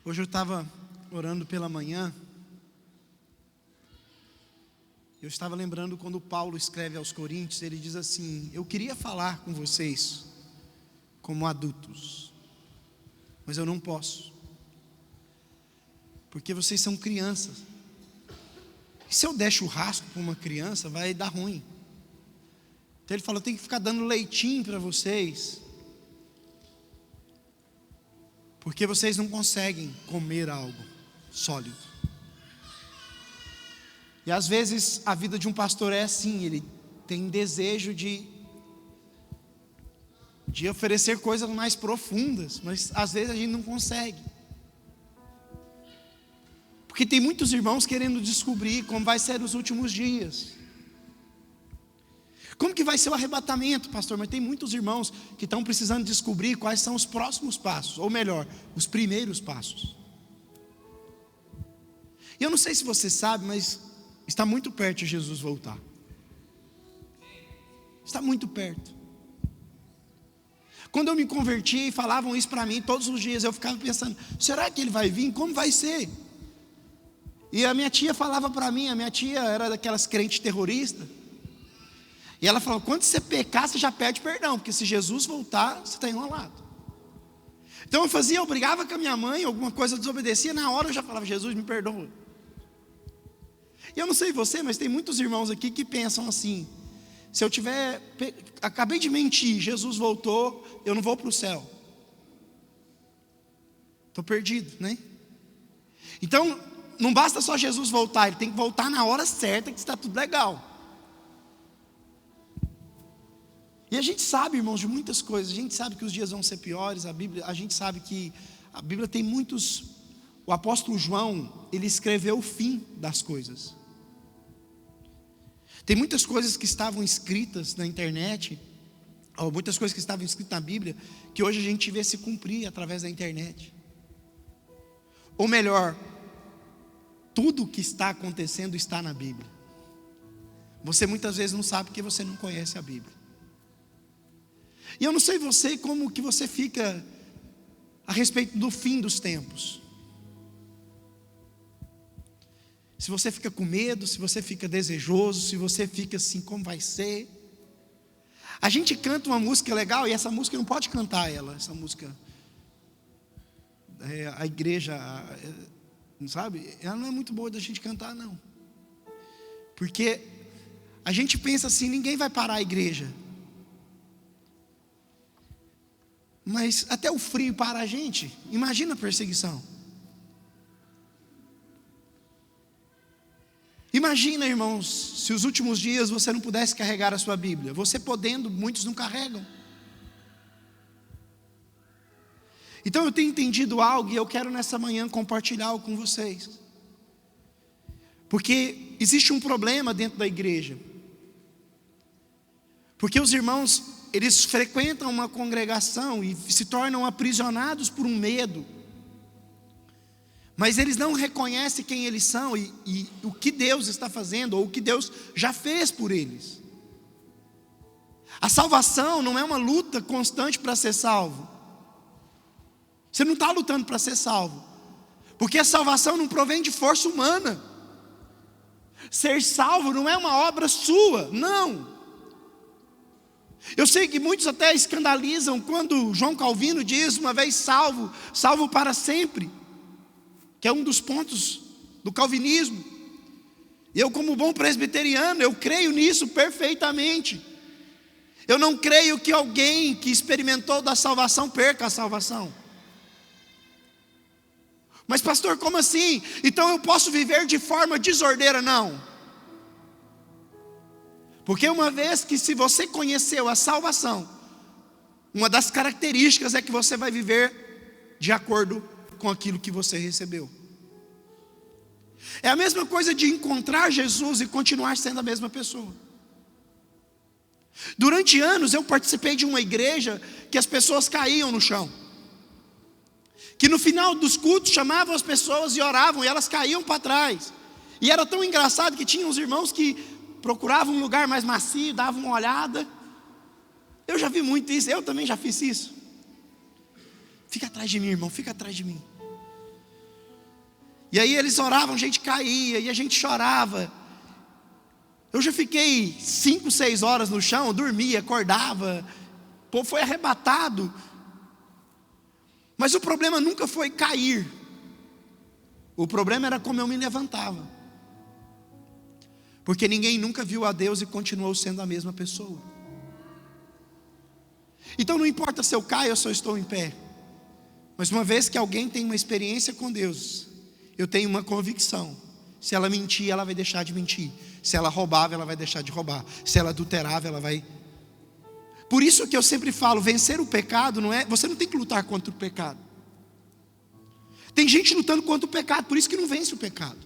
Hoje eu estava orando pela manhã. Eu estava lembrando quando Paulo escreve aos Coríntios, ele diz assim: eu queria falar com vocês como adultos, mas eu não posso, porque vocês são crianças. E se eu der churrasco para uma criança, vai dar ruim. Então ele falou: eu tenho que ficar dando leitinho para vocês, porque vocês não conseguem comer algo sólido. E às vezes a vida de um pastor é assim, ele tem desejo de oferecer coisas mais profundas, mas às vezes a gente não consegue. Porque tem muitos irmãos querendo descobrir como vai ser os últimos dias. Como que vai ser o arrebatamento, pastor? Mas tem muitos irmãos que estão precisando descobrir quais são os próximos passos, ou melhor, os primeiros passos. E eu não sei se você sabe, mas está muito perto de Jesus voltar. Está muito perto. Quando eu me converti, falavam isso para mim todos os dias, eu ficava pensando: será que ele vai vir? Como vai ser? E a minha tia falava para mim, a minha tia era daquelas crentes terroristas, e ela falou: quando você pecar, você já pede perdão, porque se Jesus voltar, você está enrolado. Então eu brigava com a minha mãe, alguma coisa desobedecia, na hora eu já falava: Jesus, me perdoa. E eu não sei você, mas tem muitos irmãos aqui que pensam assim: se eu acabei de mentir, Jesus voltou, eu não vou para o céu. Estou perdido, né? Então, não basta só Jesus voltar, ele tem que voltar na hora certa, que está tudo legal. E a gente sabe, irmãos, de muitas coisas. A gente sabe que os dias vão ser piores. A gente sabe que a Bíblia tem muitos. O apóstolo João, ele escreveu o fim das coisas. Tem muitas coisas que estavam escritas na internet, ou muitas coisas que estavam escritas na Bíblia, que hoje a gente vê se cumprir através da internet. Ou melhor, tudo o que está acontecendo está na Bíblia. Você muitas vezes não sabe porque você não conhece a Bíblia. E eu não sei você, como que você fica a respeito do fim dos tempos. Se você fica com medo, se você fica desejoso, se você fica assim: como vai ser? A gente canta uma música legal, e essa música não pode cantar ela. Essa música, a igreja, sabe? Ela não é muito boa da gente cantar, não. Porque a gente pensa assim: ninguém vai parar a igreja. Mas até o frio para a gente. Imagina a perseguição. Imagina, irmãos, se os últimos dias você não pudesse carregar a sua Bíblia. Você podendo, muitos não carregam. Então eu tenho entendido algo, e eu quero nessa manhã compartilhar algo com vocês. Porque existe um problema dentro da igreja. Porque os irmãos, eles frequentam uma congregação e se tornam aprisionados por um medo. Mas eles não reconhecem quem eles são e o que Deus está fazendo, ou o que Deus já fez por eles. A salvação não é uma luta constante para ser salvo. Você não está lutando para ser salvo, porque a salvação não provém de força humana. Ser salvo não é uma obra sua, não. Eu sei que muitos até escandalizam quando João Calvino diz: uma vez salvo, salvo para sempre, que é um dos pontos do calvinismo. E eu, como bom presbiteriano, eu creio nisso perfeitamente. Eu não creio que alguém que experimentou da salvação perca a salvação. Mas pastor, como assim? Então eu posso viver de forma desordeira? Não. Porque uma vez que, se você conheceu a salvação, uma das características é que você vai viver de acordo com aquilo que você recebeu. É a mesma coisa de encontrar Jesus e continuar sendo a mesma pessoa. Durante anos eu participei de uma igreja que as pessoas caíam no chão, que no final dos cultos chamavam as pessoas e oravam, e elas caíam para trás. E era tão engraçado que tinha uns irmãos que procuravam um lugar mais macio, davam uma olhada. Eu já vi muito isso, eu também já fiz isso. Fica atrás de mim, irmão, fica atrás de mim. E aí eles oravam, a gente caía, e a gente chorava. Eu já fiquei 5, 6 horas no chão, dormia, acordava, o povo foi arrebatado. Mas o problema nunca foi cair, o problema era como eu me levantava. Porque ninguém nunca viu a Deus e continuou sendo a mesma pessoa. Então não importa se eu caio ou se eu estou em pé, mas uma vez que alguém tem uma experiência com Deus, eu tenho uma convicção: se ela mentir, ela vai deixar de mentir. Se ela roubava, ela vai deixar de roubar. Se ela adulterava, ela vai... Por isso que eu sempre falo, vencer o pecado não é... Você não tem que lutar contra o pecado. Tem gente lutando contra o pecado, por isso que não vence o pecado.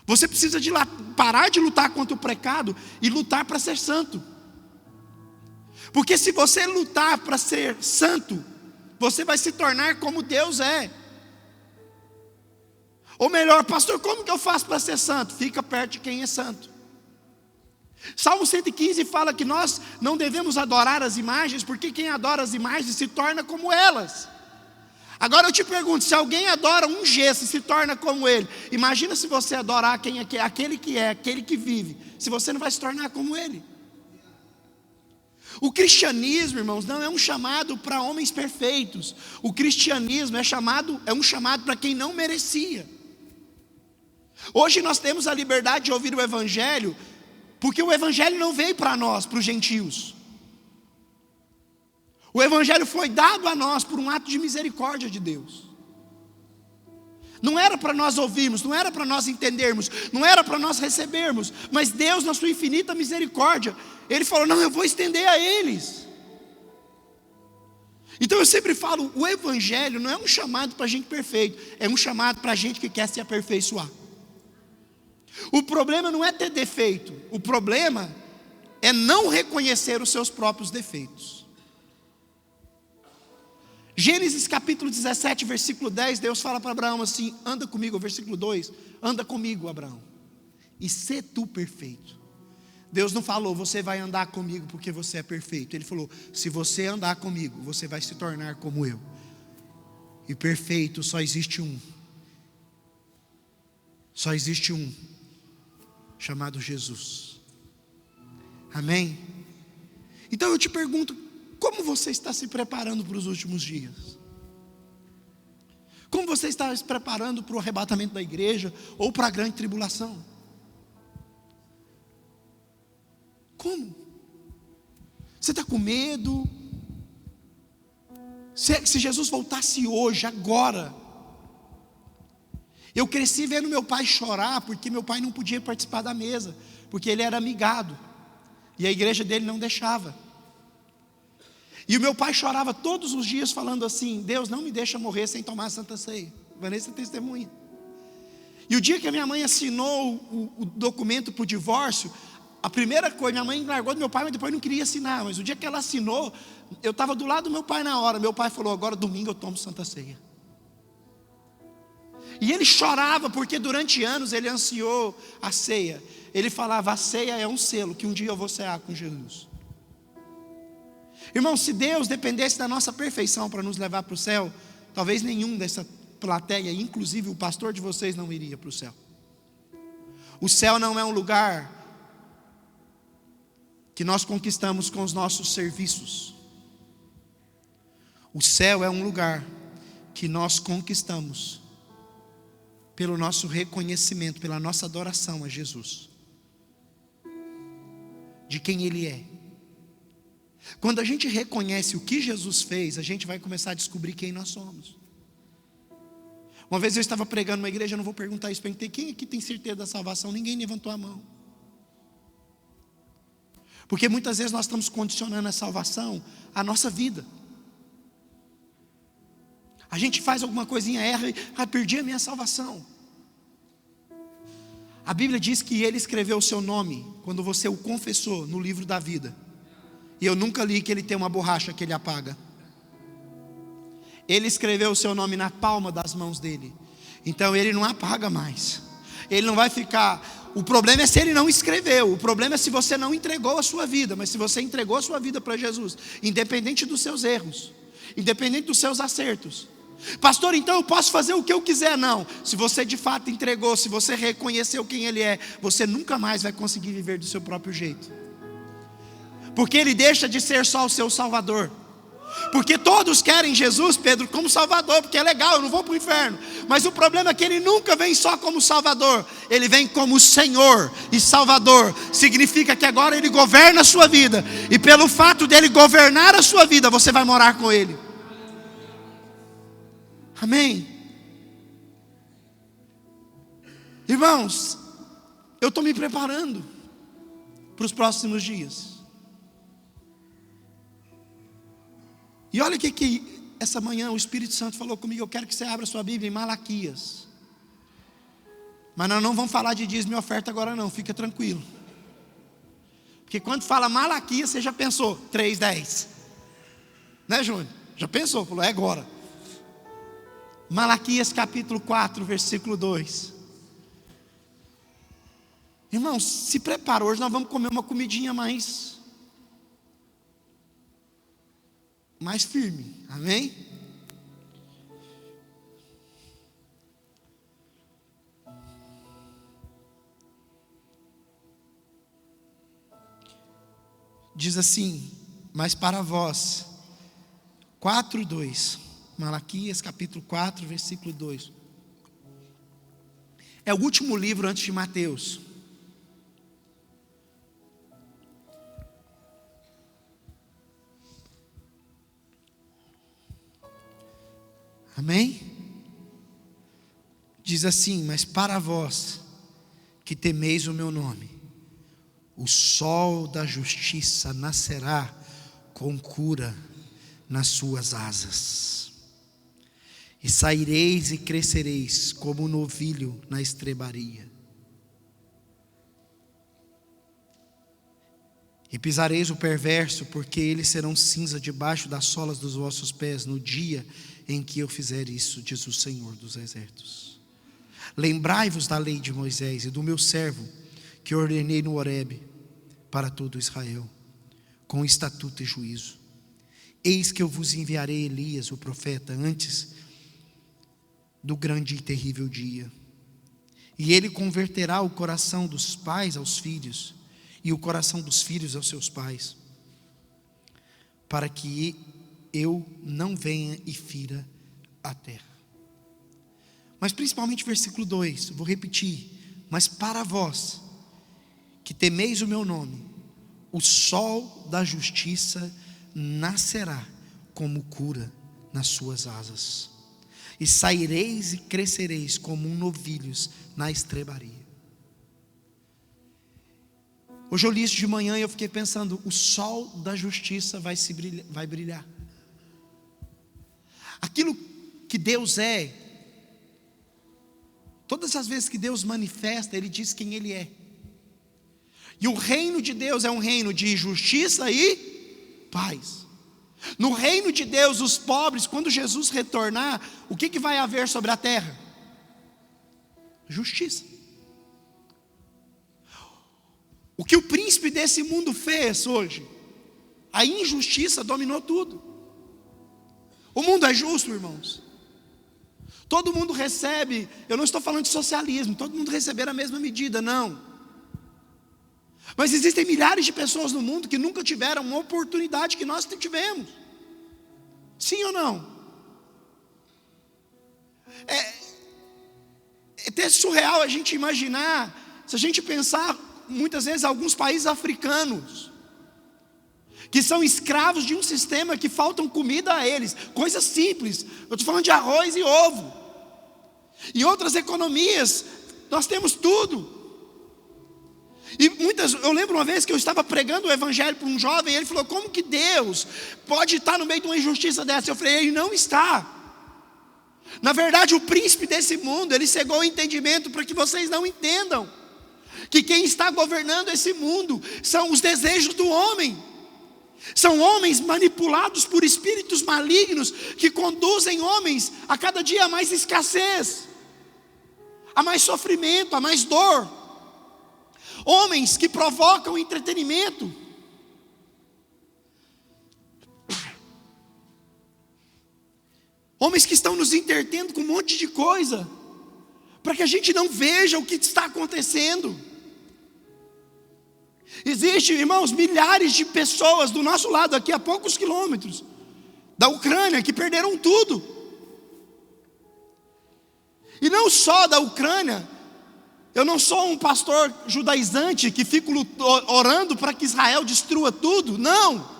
Você precisa parar de lutar contra o pecado e lutar para ser santo. Porque se você lutar para ser santo, você vai se tornar como Deus é. Ou melhor, pastor, como que eu faço para ser santo? Fica perto de quem é santo. Salmo 115 fala que nós não devemos adorar as imagens, porque quem adora as imagens se torna como elas. Agora eu te pergunto, se alguém adora um gesso e se torna como ele, imagina se você adorar aquele que vive, se você não vai se tornar como ele. O cristianismo, irmãos, não é um chamado para homens perfeitos. O cristianismo é um chamado para quem não merecia. Hoje nós temos a liberdade de ouvir o evangelho, porque o evangelho não veio para nós, para os gentios. O evangelho foi dado a nós por um ato de misericórdia de Deus. Não era para nós ouvirmos, não era para nós entendermos, não era para nós recebermos, mas Deus, na sua infinita misericórdia, Ele falou: não, eu vou estender a eles. Então eu sempre falo, o evangelho não é um chamado para gente perfeito, é um chamado para gente que quer se aperfeiçoar. O problema não é ter defeito, o problema é não reconhecer os seus próprios defeitos. Gênesis capítulo 17, versículo 10, Deus fala para Abraão assim: anda comigo, versículo 2, anda comigo, Abraão, e sê tu perfeito. Deus não falou, você vai andar comigo porque você é perfeito. Ele falou, se você andar comigo, você vai se tornar como eu. E perfeito só existe um. Só existe um, chamado Jesus. Amém? Então eu te pergunto, como você está se preparando para os últimos dias? Como você está se preparando para o arrebatamento da igreja ou para a grande tribulação? Como? Você está com medo? Se Jesus voltasse hoje, agora. Eu cresci vendo meu pai chorar, porque meu pai não podia participar da mesa, porque ele era amigado, e a igreja dele não deixava. E o meu pai chorava todos os dias falando assim: Deus, não me deixa morrer sem tomar a Santa Ceia. Vanessa é testemunha. E o dia que a minha mãe assinou o documento para o divórcio, a primeira coisa, minha mãe largou do meu pai, mas depois não queria assinar. Mas o dia que ela assinou, eu estava do lado do meu pai na hora. Meu pai falou: agora domingo eu tomo Santa Ceia. E ele chorava porque durante anos ele ansiou a ceia. Ele falava: a ceia é um selo que um dia eu vou cear com Jesus. Irmão, se Deus dependesse da nossa perfeição para nos levar para o céu, talvez nenhum dessa plateia, inclusive o pastor de vocês, não iria para o céu. O céu não é um lugar que nós conquistamos com os nossos serviços. O céu é um lugar que nós conquistamos pelo nosso reconhecimento, pela nossa adoração a Jesus, de quem Ele é. Quando a gente reconhece o que Jesus fez, a gente vai começar a descobrir quem nós somos. Uma vez eu estava pregando numa igreja, eu não vou perguntar isso, perguntei: quem aqui tem certeza da salvação? Ninguém levantou a mão. Porque muitas vezes nós estamos condicionando a salvação à nossa vida. A gente faz alguma coisinha, erra e perdi a minha salvação. A Bíblia diz que Ele escreveu o seu nome quando você o confessou no livro da vida. E eu nunca li que Ele tem uma borracha que Ele apaga. Ele escreveu o seu nome na palma das mãos dEle. Então Ele não apaga mais. Ele não vai ficar... O problema é se Ele não escreveu. O problema é se você não entregou a sua vida. Mas se você entregou a sua vida para Jesus, independente dos seus erros, independente dos seus acertos, Pastor, então eu posso fazer o que eu quiser? Não. Se você de fato entregou, se você reconheceu quem Ele é, você nunca mais vai conseguir viver do seu próprio jeito. Porque Ele deixa de ser só o seu Salvador. Porque todos querem Jesus, Pedro, como Salvador, porque é legal, eu não vou para o inferno. Mas o problema é que Ele nunca vem só como Salvador, Ele vem como Senhor e Salvador. Significa que agora Ele governa a sua vida, e pelo fato dEle governar a sua vida, você vai morar com Ele. Amém? Irmãos, eu estou me preparando para os próximos dias. E olha o que essa manhã o Espírito Santo falou comigo. Eu quero que você abra sua Bíblia em Malaquias. Mas nós não vamos falar de dízimo e oferta agora não, fica tranquilo. Porque quando fala Malaquias, você já pensou 3:10. Né, Júnior? Já pensou, falou, é agora. Malaquias capítulo 4, versículo 2. Irmãos, se prepara, hoje nós vamos comer uma comidinha mais firme, amém? Diz assim, mas para vós, 4:2, Malaquias capítulo 4, versículo 2. É o último livro antes de Mateus. Amém? Diz assim, mas para vós que temeis o meu nome, o sol da justiça nascerá com cura nas suas asas, e saireis e crescereis como um novilho na estrebaria, e pisareis o perverso, porque eles serão cinza debaixo das solas dos vossos pés no dia em que eu fizer isso, diz o Senhor dos exércitos. Lembrai-vos da lei de Moisés e do meu servo, que ordenei no Horebe para todo Israel, com estatuto e juízo. Eis que eu vos enviarei Elias, o profeta, antes do grande e terrível dia. E ele converterá o coração dos pais aos filhos, e o coração dos filhos aos seus pais, para que eu não venha e fira a terra. Mas principalmente versículo 2, vou repetir. Mas para vós, que temeis o meu nome, o sol da justiça nascerá como cura nas suas asas, e saireis e crescereis como um novilhos na estrebaria. Hoje eu li isso de manhã e eu fiquei pensando, o sol da justiça vai brilhar. Aquilo que Deus é, todas as vezes que Deus manifesta, Ele diz quem Ele é. E o reino de Deus é um reino de justiça e paz. No reino de Deus, os pobres, quando Jesus retornar, o que vai haver sobre a terra? Justiça. O que o príncipe desse mundo fez hoje? A injustiça dominou tudo. O mundo é justo, irmãos. Todo mundo recebe, eu não estou falando de socialismo, todo mundo receber a mesma medida, não. Mas existem milhares de pessoas no mundo que nunca tiveram uma oportunidade que nós tivemos. Sim ou não? É até surreal a gente imaginar, se a gente pensar, muitas vezes, alguns países africanos, que são escravos de um sistema que faltam comida a eles, coisas simples, eu estou falando de arroz e ovo. Em outras economias, nós temos tudo. E eu lembro uma vez que eu estava pregando o evangelho para um jovem, e ele falou, como que Deus pode estar no meio de uma injustiça dessa? Eu falei, Ele não está. Na verdade, o príncipe desse mundo, ele cegou o entendimento para que vocês não entendam, que quem está governando esse mundo são os desejos do homem. São homens manipulados por espíritos malignos que conduzem homens a cada dia a mais escassez, a mais sofrimento, a mais dor. Homens que provocam entretenimento. Homens que estão nos entretendo com um monte de coisa, para que a gente não veja o que está acontecendo. Existem, irmãos, milhares de pessoas do nosso lado aqui, a poucos quilômetros, da Ucrânia, que perderam tudo. E não só da Ucrânia. Eu não sou um pastor judaizante que fico orando para que Israel destrua tudo, não.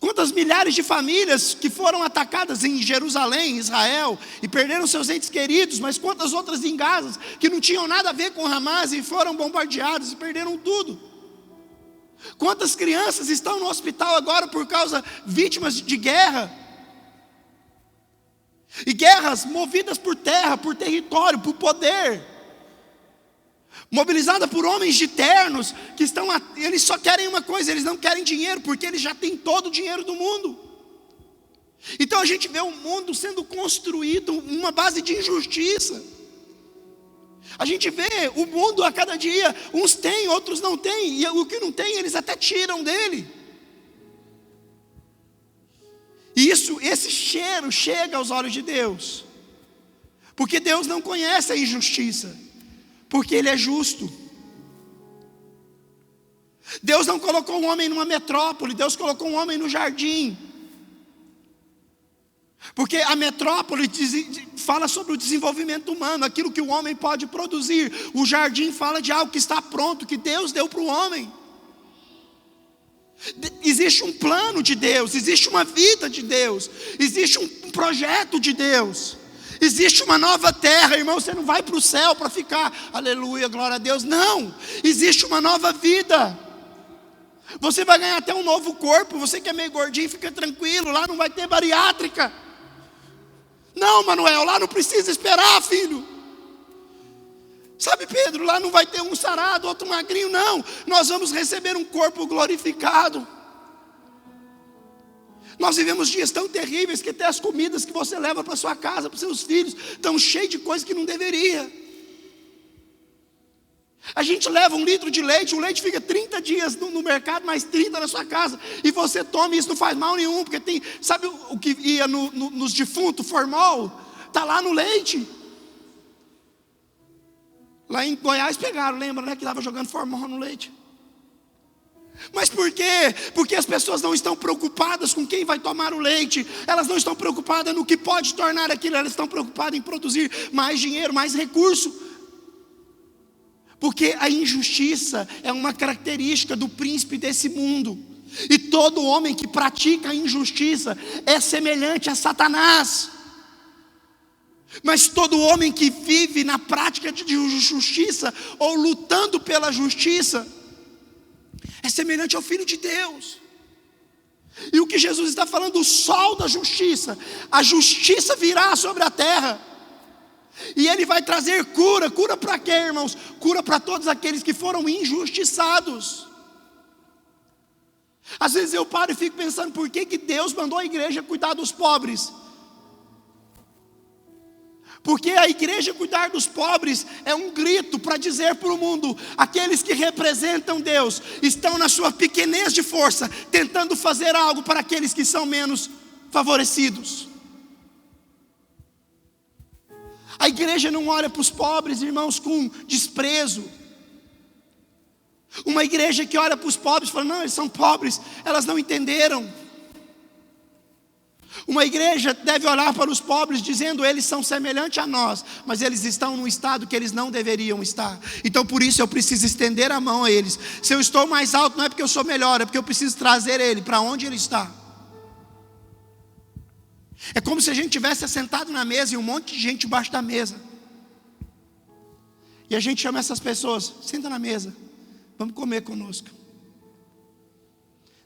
Quantas milhares de famílias que foram atacadas em Jerusalém, Israel, e perderam seus entes queridos, mas quantas outras em Gaza, que não tinham nada a ver com Hamas e foram bombardeadas e perderam tudo. Quantas crianças estão no hospital agora por causa vítimas de guerra, e guerras movidas por terra, por território, por poder, mobilizada por homens de ternos, que eles só querem uma coisa, eles não querem dinheiro, porque eles já têm todo o dinheiro do mundo. Então a gente vê o mundo sendo construído uma base de injustiça. A gente vê o mundo a cada dia, uns têm, outros não têm, e o que não tem eles até tiram dele. E esse cheiro chega aos olhos de Deus, porque Deus não conhece a injustiça, porque Ele é justo. Deus não colocou um homem numa metrópole, Deus colocou um homem no jardim. Porque a metrópole fala sobre o desenvolvimento humano, aquilo que o homem pode produzir. O jardim fala de algo que está pronto, que Deus deu para o homem. Existe um plano de Deus, existe uma vida de Deus, existe um projeto de Deus. Existe uma nova terra, irmão, você não vai para o céu para ficar, aleluia, glória a Deus, não. Existe uma nova vida. Você vai ganhar até um novo corpo. Você que é meio gordinho, fica tranquilo, lá não vai ter bariátrica. Não, Manuel, lá não precisa esperar, filho. Sabe, Pedro, lá não vai ter um sarado, outro magrinho, não. Nós vamos receber um corpo glorificado. Nós vivemos dias tão terríveis que até as comidas que você leva para sua casa, para os seus filhos, estão cheias de coisa que não deveria. A gente leva 1 litro de leite, o leite fica 30 dias no mercado, mais 30 na sua casa, e você toma e isso não faz mal nenhum, porque tem, sabe o que ia nos defuntos, formol? Está lá no leite. Lá em Goiás pegaram, lembra, né? Que estava jogando formol no leite. Mas por quê? Porque as pessoas não estão preocupadas com quem vai tomar o leite. Elas não estão preocupadas no que pode tornar aquilo. Elas estão preocupadas em produzir mais dinheiro, mais recurso. Porque a injustiça é uma característica do príncipe desse mundo. E todo homem que pratica a injustiça é semelhante a Satanás. Mas todo homem que vive na prática de justiça, ou lutando pela justiça, é semelhante ao Filho de Deus. E o que Jesus está falando, o sol da justiça, a justiça virá sobre a terra, e Ele vai trazer cura. Cura para quê, irmãos? Cura para todos aqueles que foram injustiçados. Às vezes eu paro e fico pensando, por que Deus mandou a igreja cuidar dos pobres? Porque a igreja cuidar dos pobres é um grito para dizer para o mundo: aqueles que representam Deus estão na sua pequenez de força, tentando fazer algo para aqueles que são menos favorecidos. A igreja não olha para os pobres, irmãos, com desprezo. Uma igreja que olha para os pobres e fala: não, eles são pobres, elas não entenderam. Uma igreja deve olhar para os pobres dizendo: eles são semelhantes a nós, mas eles estão num estado que eles não deveriam estar. Então por isso eu preciso estender a mão a eles. Se eu estou mais alto, não é porque eu sou melhor, é porque eu preciso trazer ele para onde ele está. É como se a gente tivesse sentado na mesa e um monte de gente embaixo da mesa, e a gente chama essas pessoas: senta na mesa, vamos comer conosco.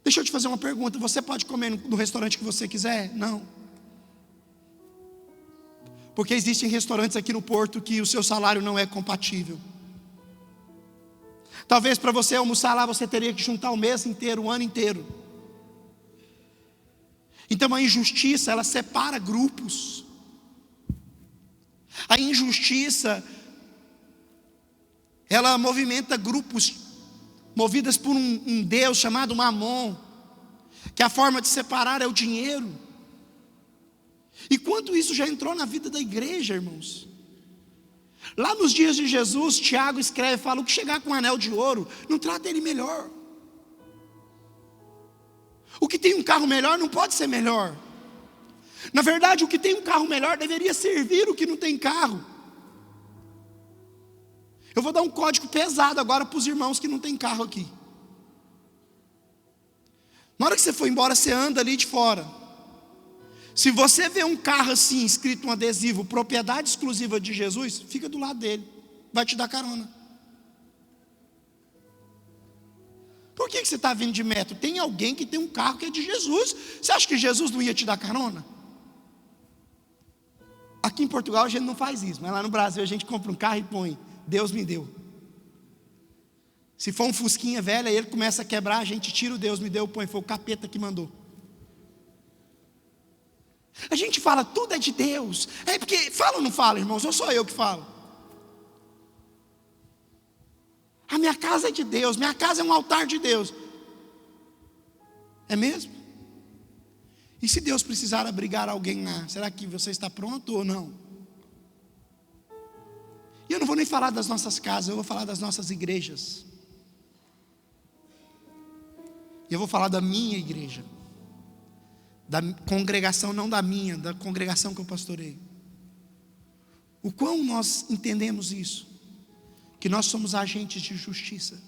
Deixa eu te fazer uma pergunta: você pode comer no restaurante que você quiser? Não. Porque existem restaurantes aqui no Porto que o seu salário não é compatível. Talvez para você almoçar lá você teria que juntar o mês inteiro, o ano inteiro. Então a injustiça, ela separa grupos. A injustiça, ela movimenta grupos movidas por um Deus chamado Mamon, que a forma de separar é o dinheiro. E quanto isso já entrou na vida da igreja, irmãos? Lá nos dias de Jesus, Tiago escreve, fala: o que chegar com um anel de ouro, não trata ele melhor. O que tem um carro melhor não pode ser melhor. Na verdade, o que tem um carro melhor deveria servir o que não tem carro. Eu vou dar um código pesado agora para os irmãos que não tem carro aqui. Na hora que você for embora, você anda ali de fora. Se você vê um carro assim, escrito um adesivo, propriedade exclusiva de Jesus, fica do lado dele, vai te dar carona. Por que você está vindo de metro? Tem alguém que tem um carro que é de Jesus. Você acha que Jesus não ia te dar carona? Aqui em Portugal a gente não faz isso, mas lá no Brasil a gente compra um carro e põe: Deus me deu. Se for um fusquinha velho, aí ele começa a quebrar, a gente tira o Deus me deu, põe: foi o capeta que mandou. A gente fala, tudo é de Deus. É porque, fala ou não fala, irmãos? Ou sou eu que falo? A minha casa é de Deus, minha casa é um altar de Deus. É mesmo? E se Deus precisar abrigar alguém lá, será que você está pronto ou não? E eu não vou nem falar das nossas casas, eu vou falar das nossas igrejas. E eu vou falar da minha igreja. Da congregação, não da minha, da congregação que eu pastorei. O quão nós entendemos isso? Que nós somos agentes de justiça.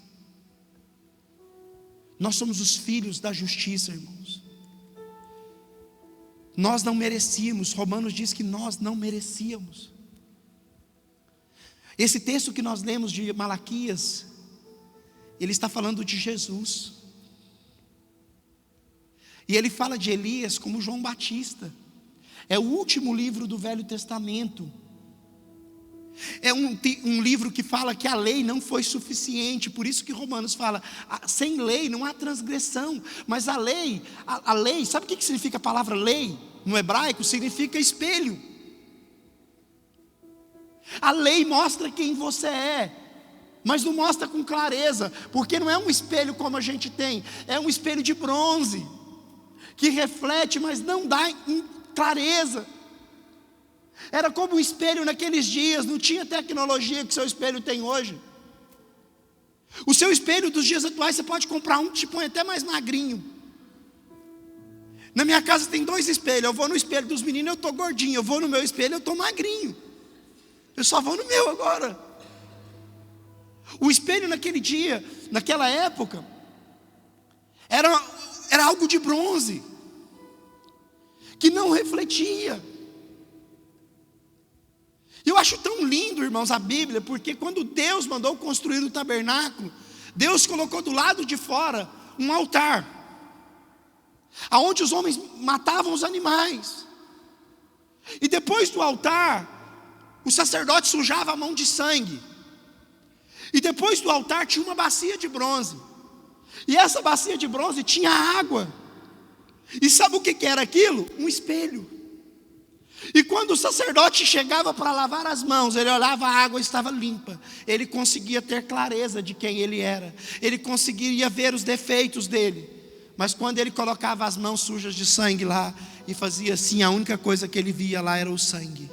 Nós somos os filhos da justiça, irmãos. Nós não merecíamos, Romanos diz que nós não merecíamos. Esse texto que nós lemos de Malaquias, ele está falando de Jesus. E ele fala de Elias como João Batista. É o último livro do Velho Testamento. É um livro que fala que a lei não foi suficiente. Por isso que Romanos fala, sem lei não há transgressão. Mas a lei, sabe o que significa a palavra lei? No hebraico significa espelho. A lei mostra quem você é, mas não mostra com clareza, porque não é um espelho como a gente tem, é um espelho de bronze, que reflete, mas não dá clareza. Era como um espelho naqueles dias, não tinha tecnologia que seu espelho tem hoje. O seu espelho dos dias atuais, você pode comprar um que te põe até mais magrinho. Na minha casa tem 2 espelhos, eu vou no espelho dos meninos, eu estou gordinho, eu vou no meu espelho, eu estou magrinho. Eu só vou no meu agora. O espelho naquele dia, naquela época, era algo de bronze, que não refletia. E eu acho tão lindo, irmãos, a Bíblia, porque quando Deus mandou construir o tabernáculo, Deus colocou do lado de fora um altar, aonde os homens matavam os animais. E depois do altar, o sacerdote sujava a mão de sangue. E depois do altar tinha uma bacia de bronze. E essa bacia de bronze tinha água. E sabe o que era aquilo? Um espelho. E quando o sacerdote chegava para lavar as mãos, ele olhava, a água estava limpa. Ele conseguia ter clareza de quem ele era. Ele conseguiria ver os defeitos dele. Mas quando ele colocava as mãos sujas de sangue lá e fazia assim, a única coisa que ele via lá era o sangue.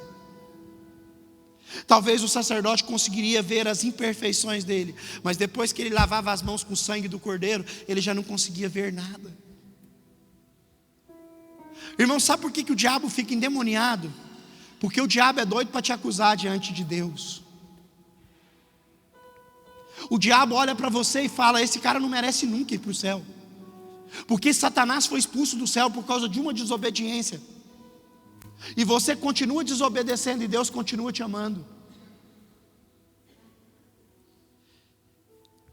Talvez o sacerdote conseguiria ver as imperfeições dele, mas depois que ele lavava as mãos com o sangue do cordeiro, ele já não conseguia ver nada. Irmão, sabe por que o diabo fica endemoniado? Porque o diabo é doido para te acusar diante de Deus. O diabo olha para você e fala: esse cara não merece nunca ir para o céu, porque Satanás foi expulso do céu por causa de uma desobediência. E você continua desobedecendo e Deus continua te amando.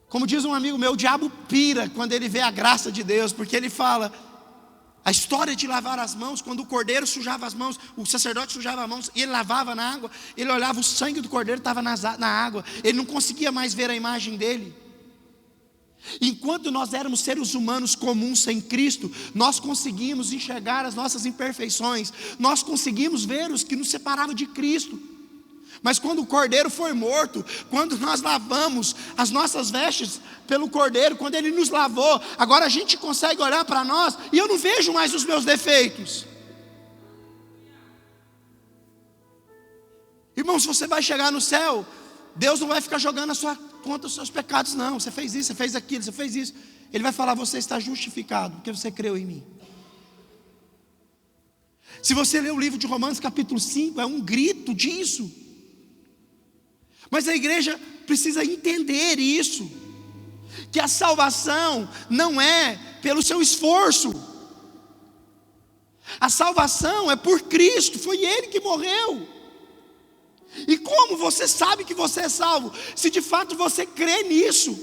Como diz um amigo meu, o diabo pira quando ele vê a graça de Deus, porque ele fala, a história de lavar as mãos, quando o cordeiro sujava as mãos, o sacerdote sujava as mãos, e ele lavava na água, ele olhava, o sangue do cordeiro estava na água, ele não conseguia mais ver a imagem dele. Enquanto nós éramos seres humanos comuns sem Cristo, nós conseguimos enxergar as nossas imperfeições, nós conseguimos ver os que nos separavam de Cristo. Mas quando o cordeiro foi morto, quando nós lavamos as nossas vestes pelo cordeiro, quando ele nos lavou, agora a gente consegue olhar para nós e eu não vejo mais os meus defeitos. Irmão, se você vai chegar no céu, Deus não vai ficar jogando a sua conta os seus pecados, não. Você fez isso, você fez aquilo, você fez isso. Ele vai falar: você está justificado, porque você creu em mim. Se você ler o livro de Romanos capítulo 5, é um grito disso. Mas a igreja precisa entender isso, que a salvação não é pelo seu esforço. A salvação é por Cristo, foi Ele que morreu. E como você sabe que você é salvo? Se de fato você crê nisso.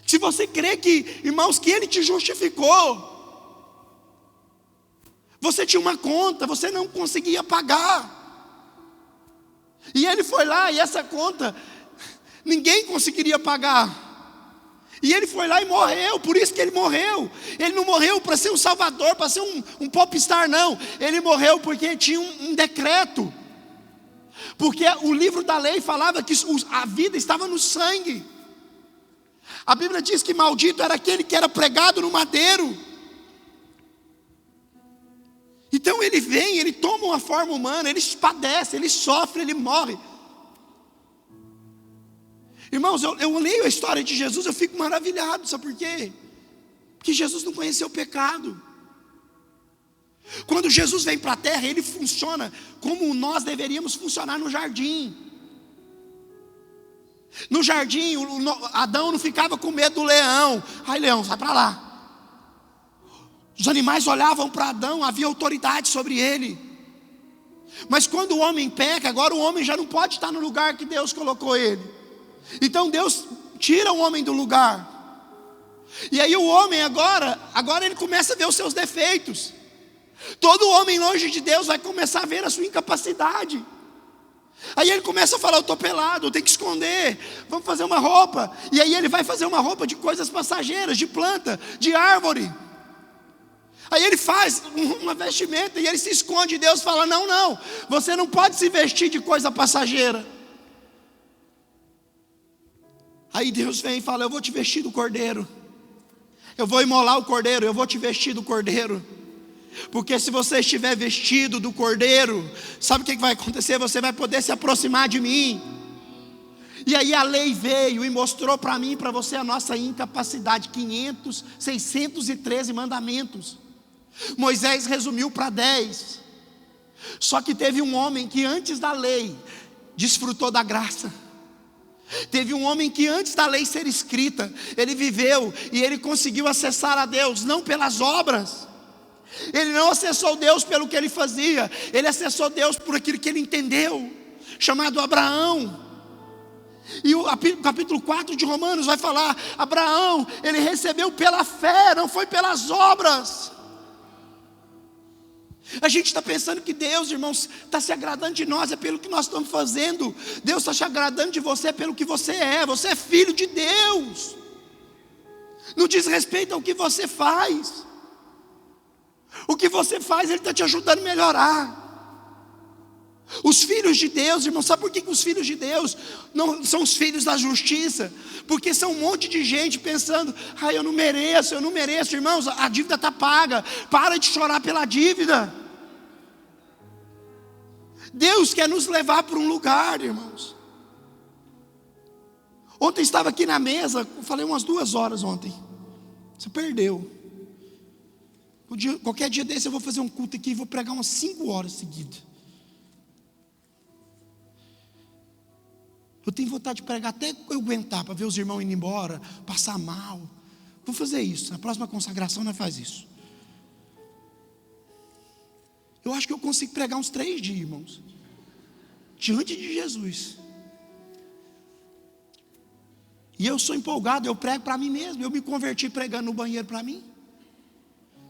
Se você crê que, irmãos, que Ele te justificou. Você tinha uma conta, você não conseguia pagar. E Ele foi lá e essa conta, ninguém conseguiria pagar. E Ele foi lá e morreu, por isso que Ele morreu. Ele não morreu para ser um salvador, para ser um popstar, não. Ele morreu porque tinha um decreto. Porque o livro da lei falava que a vida estava no sangue. A Bíblia diz que maldito era aquele que era pregado no madeiro. Então Ele vem, Ele toma uma forma humana, Ele padece, Ele sofre, Ele morre. Irmãos, eu leio a história de Jesus, eu fico maravilhado, sabe por quê? Porque Jesus não conheceu o pecado. Quando Jesus vem para a terra, Ele funciona como nós deveríamos funcionar no jardim. No jardim, Adão não ficava com medo do leão. Ai, leão, sai para lá. Os animais olhavam para Adão, havia autoridade sobre ele. Mas quando o homem peca, agora o homem já não pode estar no lugar que Deus colocou ele. Então Deus tira o homem do lugar. E aí o homem agora ele começa a ver os seus defeitos. Todo homem longe de Deus vai começar a ver a sua incapacidade. Aí ele começa a falar: eu estou pelado, eu tenho que esconder, vamos fazer uma roupa. E aí ele vai fazer uma roupa de coisas passageiras, de planta, de árvore. Aí ele faz uma vestimenta e ele se esconde. E Deus fala: não, você não pode se vestir de coisa passageira. Aí Deus vem e fala: eu vou te vestir do cordeiro. Eu vou imolar o cordeiro, eu vou te vestir do cordeiro. Porque se você estiver vestido do cordeiro, sabe o que vai acontecer? Você vai poder se aproximar de mim. E aí a lei veio e mostrou para mim e para você a nossa incapacidade. 613 mandamentos. Moisés resumiu para 10. Só que teve um homem que antes da lei desfrutou da graça. Teve um homem que antes da lei ser escrita, ele viveu e ele conseguiu acessar a Deus, não pelas obras. Ele não acessou Deus pelo que ele fazia, ele acessou Deus por aquilo que ele entendeu, chamado Abraão. E o capítulo 4 de Romanos vai falar: Abraão, ele recebeu pela fé, não foi pelas obras. A gente está pensando que Deus, irmãos, está se agradando de nós, é pelo que nós estamos fazendo. Deus está se agradando de você pelo que você é filho de Deus. Não diz respeito ao que você faz. O que você faz, Ele está te ajudando a melhorar. Os filhos de Deus, irmão, sabe por que os filhos de Deus não são os filhos da justiça? Porque são um monte de gente pensando: eu não mereço. Irmãos, a dívida está paga, para de chorar pela dívida. Deus quer nos levar para um lugar, irmãos. Ontem estava aqui na mesa, eu falei umas 2 horas ontem. Você perdeu. Qualquer dia desse eu vou fazer um culto aqui e vou pregar umas 5 horas seguidas. Eu tenho vontade de pregar até eu aguentar, para ver os irmãos indo embora, passar mal. Vou fazer isso, na próxima consagração nós faz isso. Eu acho que eu consigo pregar uns 3 dias, irmãos, diante de Jesus. E eu sou empolgado, eu prego para mim mesmo. Eu me converti pregando no banheiro para mim.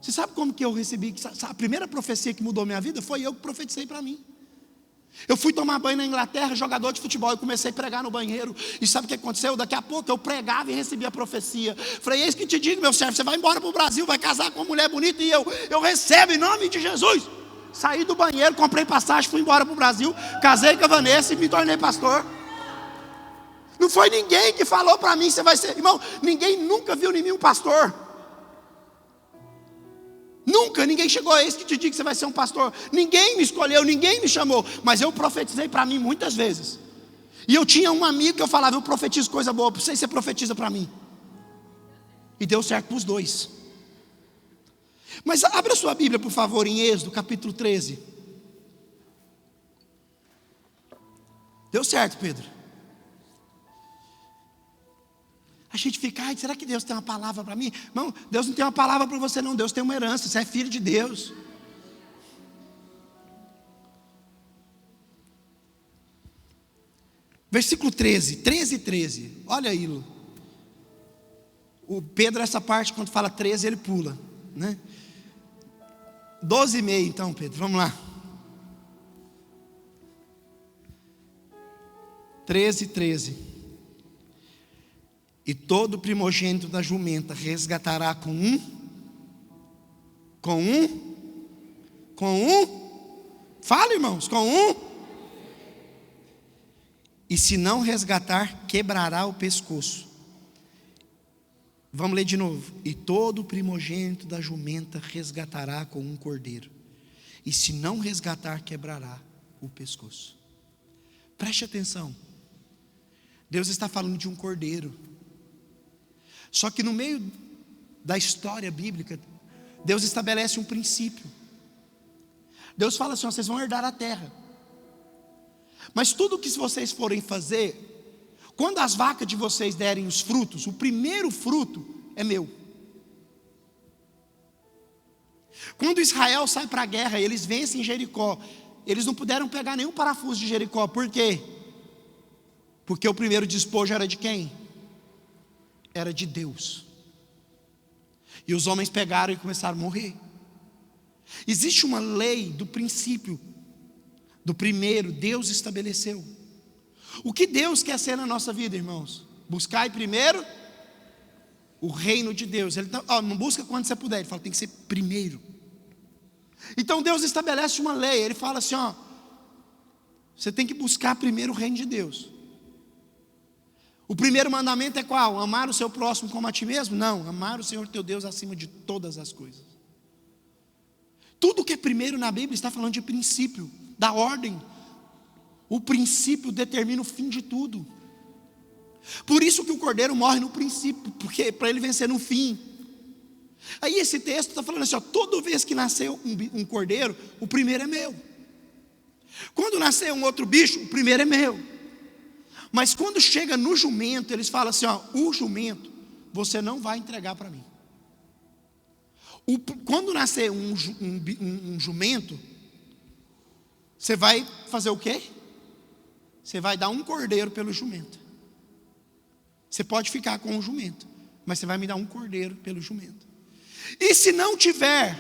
Você sabe como que eu recebi? A primeira profecia que mudou minha vida foi eu que profetizei para mim. Eu fui tomar banho na Inglaterra, jogador de futebol, e comecei a pregar no banheiro. E sabe o que aconteceu? Daqui a pouco eu pregava e recebia a profecia. Falei: eis que te digo, meu servo, você vai embora para o Brasil, vai casar com uma mulher bonita. E eu recebo em nome de Jesus. Saí do banheiro, comprei passagem, fui embora para o Brasil, casei com a Vanessa e me tornei pastor. Não foi ninguém que falou para mim: você vai ser. Irmão, ninguém nunca viu em mim um pastor. Nunca, ninguém chegou a esse que te diga que você vai ser um pastor. Ninguém me escolheu, ninguém me chamou. Mas eu profetizei para mim muitas vezes. E eu tinha um amigo que eu falava, eu profetizo coisa boa, não sei se você profetiza para mim. E deu certo para os dois. Mas abra sua Bíblia, por favor, em Êxodo, capítulo 13. Deu certo, Pedro. A gente fica, ai, será que Deus tem uma palavra para mim? Não, Deus não tem uma palavra para você não, Deus tem uma herança, você é filho de Deus. Versículo 13, olha aí, Lu. O Pedro, essa parte, quando fala 13, ele pula, né? 12,5 então, Pedro, vamos lá. 13. E todo primogênito da jumenta resgatará com um. Fala, irmãos, com um. E se não resgatar, quebrará o pescoço. Vamos ler de novo. E todo primogênito da jumenta resgatará com um cordeiro. E se não resgatar, quebrará o pescoço. Preste atenção. Deus está falando de um cordeiro. Só que no meio da história bíblica, Deus estabelece um princípio. Deus fala assim, vocês vão herdar a terra. Mas tudo que vocês forem fazer, quando as vacas de vocês derem os frutos, o primeiro fruto é meu. Quando Israel sai para a guerra, eles vencem Jericó, eles não puderam pegar nenhum parafuso de Jericó. Por quê? Porque o primeiro despojo era de quem? Era de Deus. E os homens pegaram e começaram a morrer. Existe uma lei do princípio, do primeiro, Deus estabeleceu. O que Deus quer ser na nossa vida, irmãos? Buscai primeiro o reino de Deus. Ele não busca quando você puder, ele fala, tem que ser primeiro. Então Deus estabelece uma lei, ele fala assim, você tem que buscar primeiro o reino de Deus. O primeiro mandamento é qual? Amar o seu próximo como a ti mesmo? Não, amar o Senhor teu Deus acima de todas as coisas. Tudo que é primeiro na Bíblia está falando de princípio, da ordem. O princípio determina o fim de tudo. Por isso que o cordeiro morre no princípio, porque para ele vencer no fim. Aí esse texto está falando assim, toda vez que nasceu um cordeiro, o primeiro é meu. Quando nascer um outro bicho, o primeiro é meu. Mas quando chega no jumento, eles falam assim, o jumento, você não vai entregar para mim. Quando nascer um jumento, você vai fazer o quê? Você vai dar um cordeiro pelo jumento. Você pode ficar com o jumento, mas você vai me dar um cordeiro pelo jumento. E se não tiver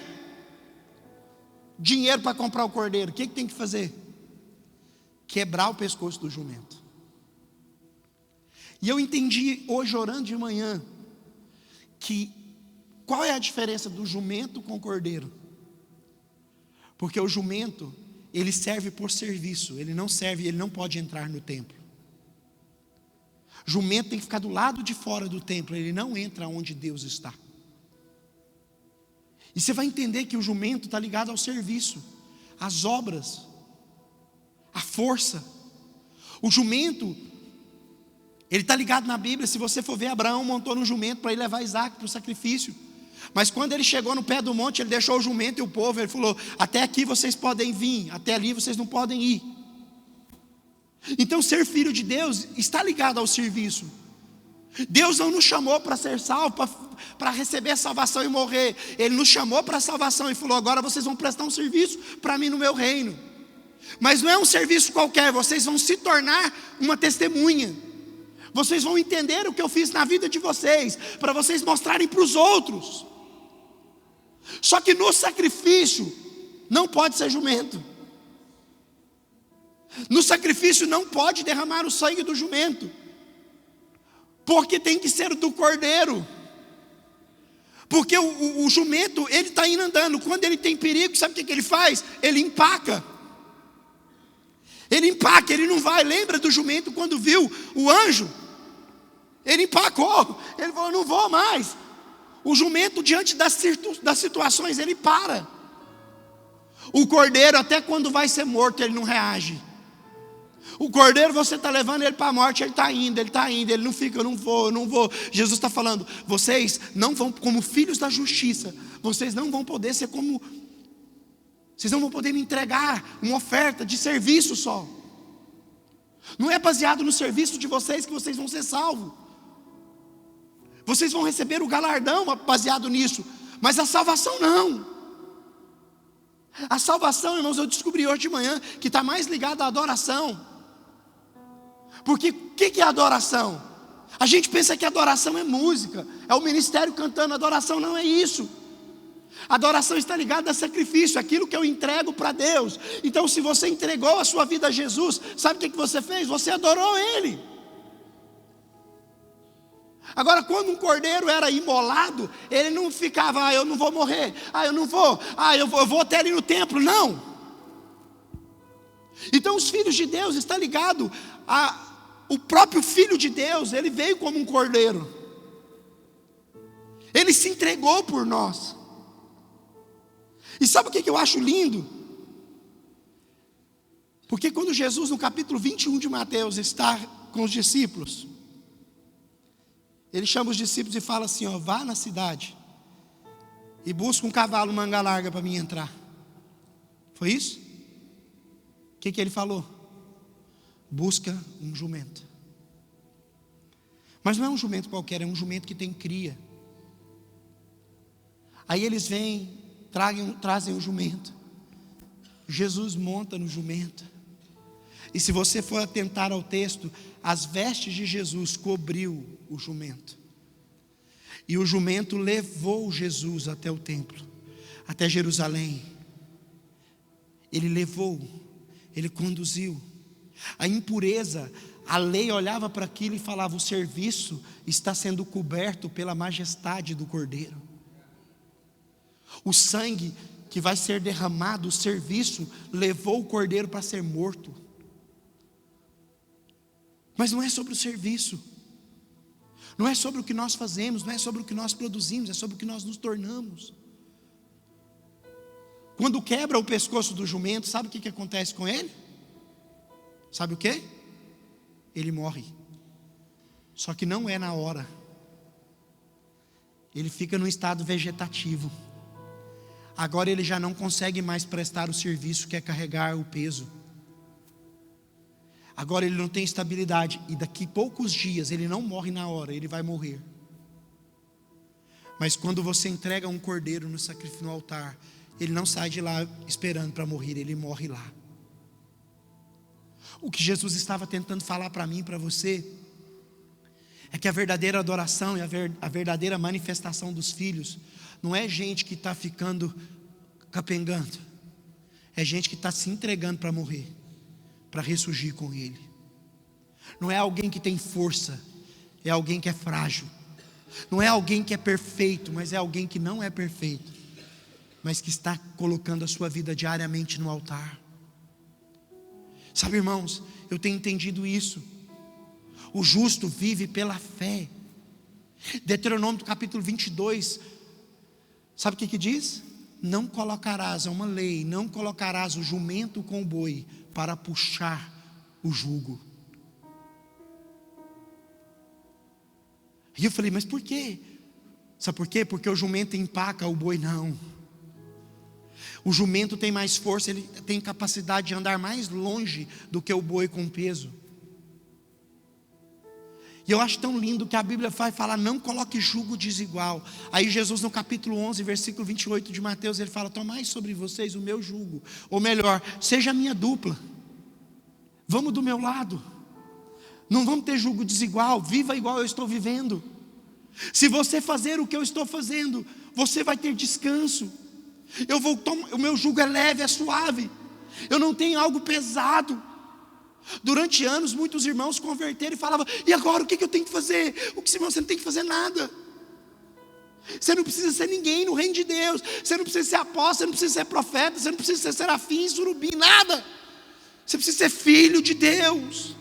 dinheiro para comprar o cordeiro, o que tem que fazer? Quebrar o pescoço do jumento. E eu entendi hoje, orando de manhã, que qual é a diferença do jumento com o cordeiro? Porque o jumento, ele serve por serviço, ele não pode entrar no templo. Jumento tem que ficar do lado de fora do templo, ele não entra onde Deus está. E você vai entender que o jumento está ligado ao serviço, às obras, à força. O jumento, ele está ligado na Bíblia. Se você for ver, Abraão montou no jumento para ir levar Isaac para o sacrifício. Mas quando ele chegou no pé do monte, ele deixou o jumento e o povo, ele falou, até aqui vocês podem vir, até ali vocês não podem ir. Então ser filho de Deus está ligado ao serviço. Deus não nos chamou para ser salvo, para receber a salvação e morrer. Ele nos chamou para a salvação e falou, agora vocês vão prestar um serviço para mim no meu reino. Mas não é um serviço qualquer, vocês vão se tornar uma testemunha. Vocês vão entender o que eu fiz na vida de vocês, para vocês mostrarem para os outros. Só que no sacrifício, não pode ser jumento. No sacrifício não pode derramar o sangue do jumento, porque tem que ser do cordeiro. Porque o jumento, ele está indo andando, quando ele tem perigo, sabe o que ele faz? Ele empaca. Ele empaca, ele não vai. Lembra do jumento quando viu o anjo? Ele empacou, ele falou, não vou mais. O jumento, diante das situações, ele para. O cordeiro, até quando vai ser morto, ele não reage. O cordeiro, você está levando ele para a morte, ele está indo, ele não fica, eu não vou. Jesus está falando, vocês não vão, como filhos da justiça, vocês não vão poder ser como, vocês não vão poder me entregar uma oferta de serviço só. Não é baseado no serviço de vocês que vocês vão ser salvos. Vocês vão receber o galardão baseado nisso, mas a salvação não. A salvação, irmãos, eu descobri hoje de manhã que está mais ligada à adoração. Porque o que é adoração? A gente pensa que adoração é música, é o ministério cantando. Adoração não é isso. Adoração está ligada a sacrifício, aquilo que eu entrego para Deus. Então, se você entregou a sua vida a Jesus, sabe o que você fez? Você adorou Ele. Agora, quando um cordeiro era imolado, ele não ficava, eu não vou morrer, eu não vou, eu vou até ali no templo, não. Então os filhos de Deus estão ligados o próprio Filho de Deus, ele veio como um cordeiro. Ele se entregou por nós. E sabe o que eu acho lindo? Porque quando Jesus, no capítulo 21 de Mateus, está com os discípulos, ele chama os discípulos e fala assim, vá na cidade e busca um cavalo manga larga para mim entrar. Foi isso? O que ele falou? Busca um jumento. Mas não é um jumento qualquer, é um jumento que tem cria. Aí eles vêm, trazem o jumento. Jesus monta no jumento. E se você for atentar ao texto, as vestes de Jesus cobriu o jumento. E o jumento levou Jesus até o templo, até Jerusalém. Ele levou, ele conduziu. A impureza, a lei olhava para aquilo e falava, o serviço está sendo coberto pela majestade do Cordeiro. O sangue que vai ser derramado, o serviço levou o Cordeiro para ser morto. Mas não é sobre o serviço, não é sobre o que nós fazemos, não é sobre o que nós produzimos, é sobre o que nós nos tornamos. Quando quebra o pescoço do jumento, sabe o que acontece com ele? Sabe o que? Ele morre. Só que não é na hora. Ele fica num estado vegetativo. Agora ele já não consegue mais prestar o serviço que é carregar o peso. Agora ele não tem estabilidade. E daqui poucos dias, ele não morre na hora, ele vai morrer. Mas quando você entrega um cordeiro no sacrifício no altar, ele não sai de lá esperando para morrer, ele morre lá. O que Jesus estava tentando falar para mim e para você é que a verdadeira adoração e a verdadeira manifestação dos filhos não é gente que está ficando capengando, é gente que está se entregando para morrer, para ressurgir com Ele. Não é alguém que tem força, é alguém que é frágil. Não é alguém que é perfeito, mas é alguém que não é perfeito, mas que está colocando a sua vida diariamente no altar. Sabe, irmãos, eu tenho entendido isso. O justo vive pela fé. Deuteronômio capítulo 22, sabe o que diz? Não colocarás, é uma lei, não colocarás o jumento com o boi para puxar o jugo. E eu falei, mas por quê? Sabe por quê? Porque o jumento empaca, o boi não. O jumento tem mais força, ele tem capacidade de andar mais longe do que o boi com peso. E eu acho tão lindo que a Bíblia vai falar, não coloque jugo desigual. Aí Jesus no capítulo 11, versículo 28 de Mateus, ele fala, tomai sobre vocês o meu jugo. Ou melhor, seja a minha dupla. Vamos do meu lado. Não vamos ter jugo desigual, viva igual eu estou vivendo. Se você fazer o que eu estou fazendo, você vai ter descanso. O meu jugo é leve, é suave. Eu não tenho algo pesado. Durante anos, muitos irmãos converteram e falavam, e agora o que eu tenho que fazer? Irmão, você não tem que fazer nada. Você não precisa ser ninguém no reino de Deus. Você não precisa ser apóstolo, você não precisa ser profeta, você não precisa ser serafim, surubim, nada. Você precisa ser filho de Deus.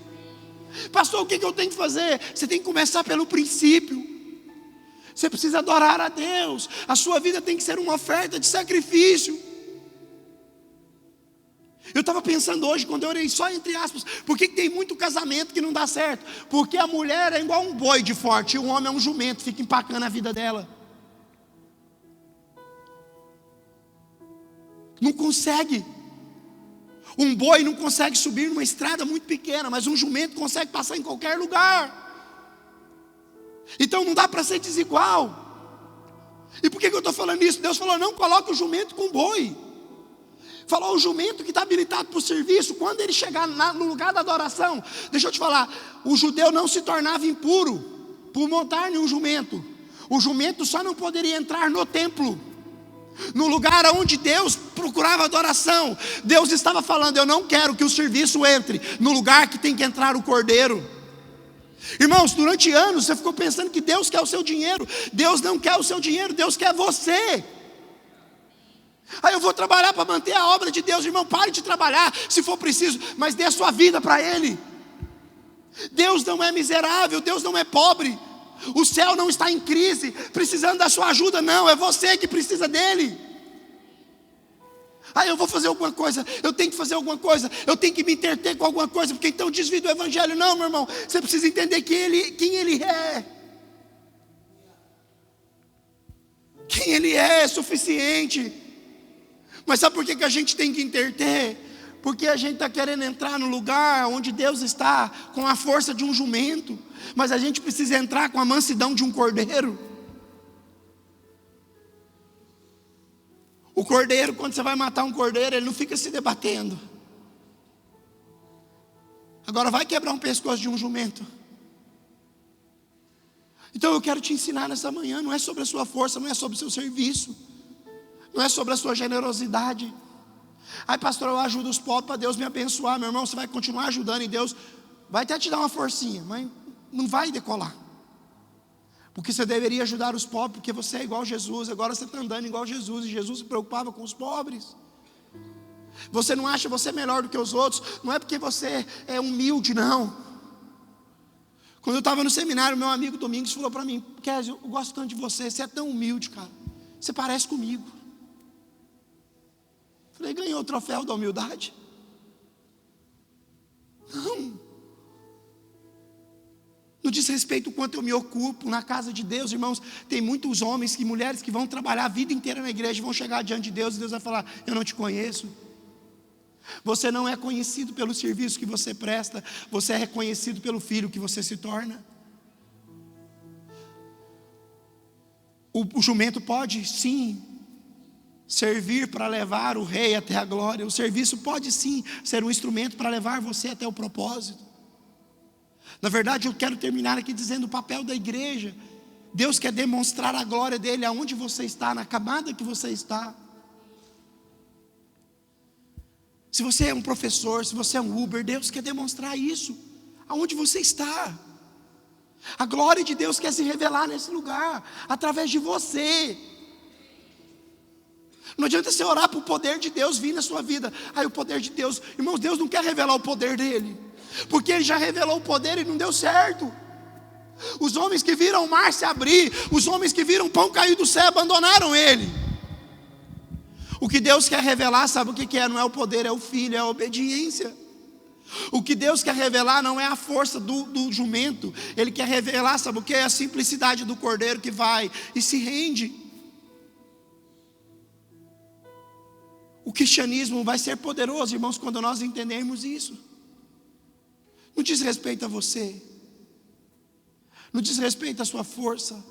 Pastor, o que eu tenho que fazer? Você tem que começar pelo princípio. Você precisa adorar a Deus. A sua vida tem que ser uma oferta de sacrifício. Eu estava pensando hoje, quando eu orei, só entre aspas, por que tem muito casamento que não dá certo? Porque a mulher é igual um boi de forte, e o homem é um jumento, fica empacando a vida dela. Não consegue. Um boi não consegue subir numa estrada muito pequena, mas um jumento consegue passar em qualquer lugar. Então não dá para ser desigual. E por que eu estou falando isso? Deus falou, não coloque o jumento com o boi. Falou o jumento que está habilitado para o serviço. Quando ele chegar no lugar da adoração, deixa eu te falar, o judeu não se tornava impuro por montar em um jumento. O jumento só não poderia entrar no templo, no lugar onde Deus procurava adoração. Deus estava falando, eu não quero que o serviço entre no lugar que tem que entrar o cordeiro. Irmãos, durante anos você ficou pensando que Deus quer o seu dinheiro. Deus não quer o seu dinheiro, Deus quer você. Aí eu vou trabalhar para manter a obra de Deus. Irmão, pare de trabalhar se for preciso, mas dê a sua vida para Ele. Deus não é miserável, Deus não é pobre. O céu não está em crise, precisando da sua ajuda, não, é você que precisa dele. Eu vou fazer alguma coisa, eu tenho que fazer alguma coisa, eu tenho que me entreter com alguma coisa, porque então desvio do evangelho. Não, meu irmão, você precisa entender quem ele é. Quem ele é suficiente. Mas sabe por que a gente tem que entreter? Porque a gente está querendo entrar no lugar onde Deus está com a força de um jumento, mas a gente precisa entrar com a mansidão de um cordeiro. O cordeiro, quando você vai matar um cordeiro, ele não fica se debatendo. Agora vai quebrar um pescoço de um jumento. Então eu quero te ensinar nessa manhã, não é sobre a sua força, não é sobre o seu serviço, não é sobre a sua generosidade. Pastor, eu ajudo os pobres para Deus me abençoar. Meu irmão, você vai continuar ajudando e Deus vai até te dar uma forcinha, mas não vai decolar. Porque você deveria ajudar os pobres, porque você é igual Jesus. Agora você está andando igual Jesus, e Jesus se preocupava com os pobres. Você não acha você melhor do que os outros, não é porque você é humilde, não. Quando eu estava no seminário, meu amigo Domingos falou para mim, Kézio, eu gosto tanto de você, você é tão humilde, cara, você parece comigo. Falei, ganhou o troféu da humildade? Não diz respeito o quanto eu me ocupo na casa de Deus. Irmãos, tem muitos homens e mulheres que vão trabalhar a vida inteira na igreja, vão chegar diante de Deus e Deus vai falar, eu não te conheço. Você não é conhecido pelo serviço que você presta, você é reconhecido pelo filho que você se torna. O jumento pode sim servir para levar o rei até a glória. O serviço pode sim ser um instrumento para levar você até o propósito. Na verdade, eu quero terminar aqui dizendo o papel da igreja. Deus quer demonstrar a glória dele aonde você está, na camada que você está. Se você é um professor, se você é um Uber, Deus quer demonstrar isso aonde você está. A glória de Deus quer se revelar nesse lugar, através de você. Não adianta você orar para o poder de Deus vir na sua vida. O poder de Deus, irmãos, Deus não quer revelar o poder dele, porque ele já revelou o poder e não deu certo. Os homens que viram o mar se abrir, os homens que viram o pão cair do céu, abandonaram ele. O que Deus quer revelar, sabe o que é? Não é o poder, é o filho, é a obediência. O que Deus quer revelar não é a força do jumento, ele quer revelar, sabe o que? É a simplicidade do cordeiro que vai e se rende. O cristianismo vai ser poderoso, irmãos, quando nós entendermos isso. Não diz respeito a você, não diz respeito à sua força,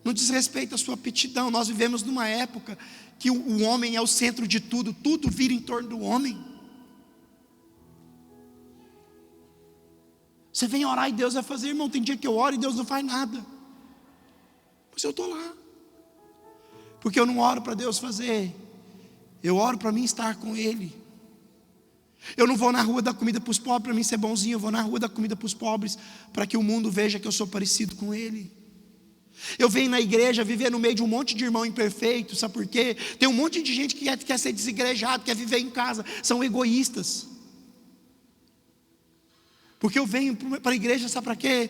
não diz respeito à sua aptidão. Nós vivemos numa época que o homem é o centro de tudo, tudo vira em torno do homem. Você vem orar e Deus vai fazer, irmão. Tem dia que eu oro e Deus não faz nada, mas eu estou lá, porque eu não oro para Deus fazer, eu oro para mim estar com Ele. Eu não vou na rua dar comida para os pobres para mim ser bonzinho, eu vou na rua dar comida para os pobres para que o mundo veja que eu sou parecido com Ele. Eu venho na igreja viver no meio de um monte de irmão imperfeito, sabe por quê? Tem um monte de gente que quer ser desigrejado, quer viver em casa, são egoístas. Porque eu venho para a igreja, sabe para quê?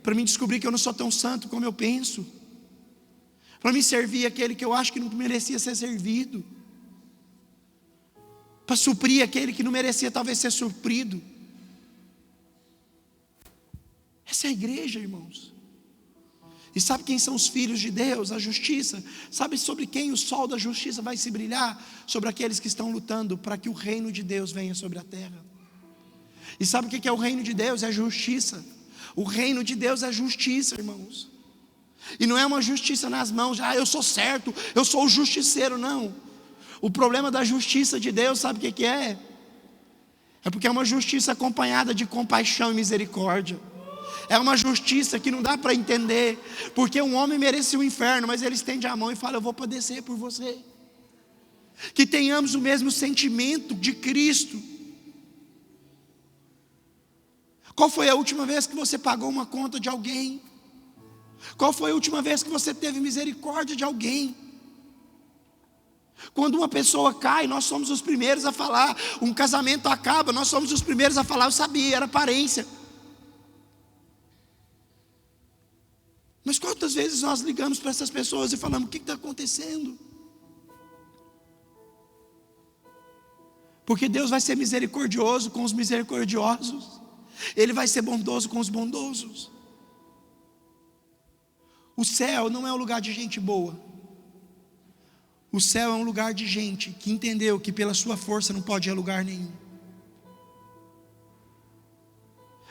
Para mim descobrir que eu não sou tão santo como eu penso. para me servir aquele que eu acho que não merecia ser servido, para suprir aquele que não merecia talvez ser suprido. Essa é a igreja, irmãos. E sabe quem são os filhos de Deus? A justiça. Sabe sobre quem o sol da justiça vai se brilhar? Sobre aqueles que estão lutando para que o reino de Deus venha sobre a terra. E sabe o que é o reino de Deus? É justiça. O reino de Deus é justiça, irmãos. E não é uma justiça nas mãos, eu sou certo, eu sou o justiceiro, não. O problema da justiça de Deus, sabe o que é? É porque é uma justiça acompanhada de compaixão e misericórdia. É uma justiça que não dá para entender, porque um homem merece o inferno, mas ele estende a mão e fala: eu vou padecer por você. Que tenhamos o mesmo sentimento de Cristo. Qual foi a última vez que você pagou uma conta de alguém? Qual foi a última vez que você teve misericórdia de alguém? Quando uma pessoa cai, nós somos os primeiros a falar. Um casamento acaba, nós somos os primeiros a falar: eu sabia, era aparência. Mas quantas vezes nós ligamos para essas pessoas e falamos: o que está acontecendo? Porque Deus vai ser misericordioso com os misericordiosos, Ele vai ser bondoso com os bondosos. O céu não é um lugar de gente boa. O céu é um lugar de gente que entendeu que pela sua força não pode ir a lugar nenhum.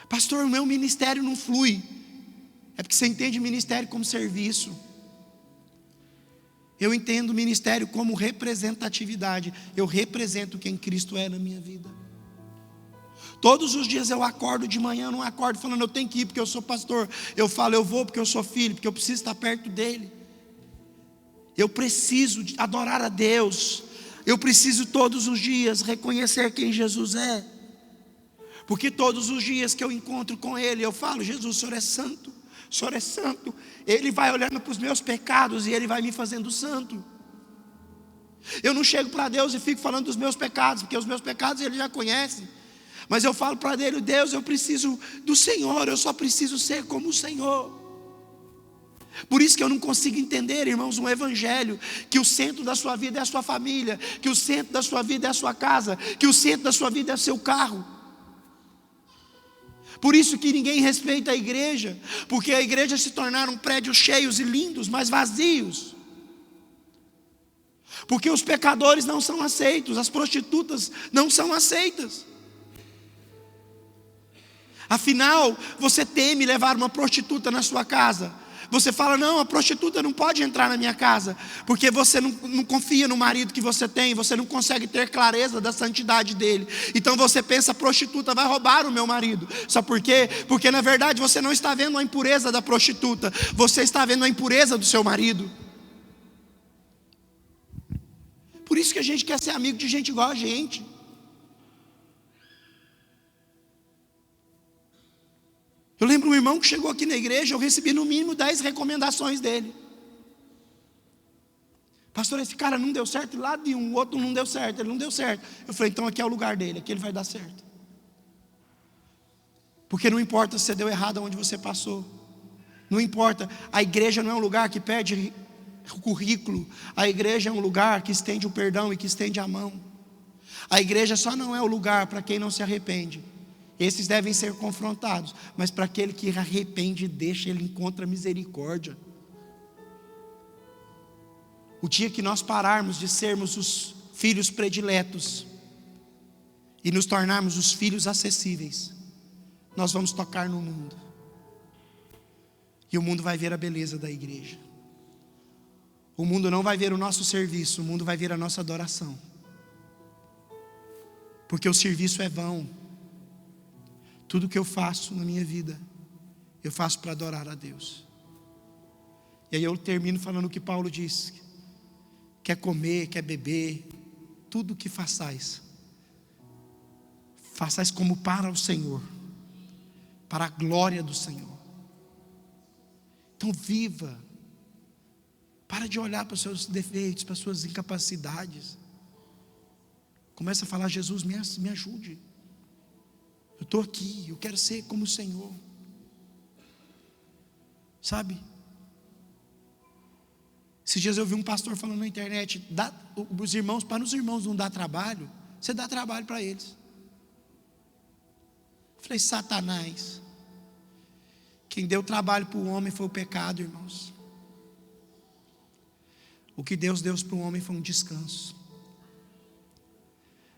Pastor, o meu ministério não flui. É porque você entende ministério como serviço. Eu entendo ministério como representatividade. Eu represento quem Cristo é na minha vida. Todos os dias eu acordo de manhã, não acordo falando: eu tenho que ir porque eu sou pastor. Eu falo: eu vou porque eu sou filho, porque eu preciso estar perto dele. Eu preciso adorar a Deus. Eu preciso todos os dias reconhecer quem Jesus é. Porque todos os dias que eu encontro com Ele, eu falo: Jesus, o Senhor é santo. O Senhor é santo. Ele vai olhando para os meus pecados e Ele vai me fazendo santo. Eu não chego para Deus e fico falando dos meus pecados, porque os meus pecados Ele já conhece. Mas eu falo para Ele: Deus, eu preciso do Senhor, eu só preciso ser como o Senhor. Por isso que eu não consigo entender, irmãos, um evangelho que o centro da sua vida é a sua família, que o centro da sua vida é a sua casa, que o centro da sua vida é o seu carro. Por isso que ninguém respeita a igreja, porque a igreja se tornaram prédios cheios e lindos, mas vazios. Porque os pecadores não são aceitos, as prostitutas não são aceitas. Afinal, você teme levar uma prostituta na sua casa. Você fala: não, a prostituta não pode entrar na minha casa, porque você não confia no marido que você tem, você não consegue ter clareza da santidade dele. Então você pensa: a prostituta vai roubar o meu marido. Sabe por quê? Porque na verdade você não está vendo a impureza da prostituta, você está vendo a impureza do seu marido. Por isso que a gente quer ser amigo de gente igual a gente. Eu lembro um irmão que chegou aqui na igreja, eu recebi no mínimo 10 recomendações dele. Pastor, esse cara não deu certo lá de um, o outro não deu certo, ele não deu certo. Eu falei: então aqui é o lugar dele, aqui ele vai dar certo. Porque não importa se você deu errado onde você passou. Não importa, a igreja não é um lugar que pede currículo. A igreja é um lugar que estende o perdão e que estende a mão. A igreja só não é o lugar para quem não se arrepende. Esses devem ser confrontados, mas para aquele que arrepende e deixa, ele encontra misericórdia. O dia que nós pararmos de sermos os filhos prediletos e nos tornarmos os filhos acessíveis, nós vamos tocar no mundo. E o mundo vai ver a beleza da igreja. O mundo não vai ver o nosso serviço, o mundo vai ver a nossa adoração. Porque o serviço é vão. Tudo que eu faço na minha vida, eu faço para adorar a Deus. E aí eu termino falando o que Paulo diz: quer comer, quer beber, tudo o que façais, façais como para o Senhor, para a glória do Senhor. Então viva, para de olhar para os seus defeitos, para as suas incapacidades. Começa a falar: Jesus, me ajude. Eu estou aqui, eu quero ser como o Senhor. Sabe? Esses dias eu vi um pastor falando na internet, os irmãos, para os irmãos não dar trabalho, você dá trabalho para eles. Eu falei, Satanás, quem deu trabalho para o homem foi o pecado, irmãos. O que Deus deu para o homem foi um descanso.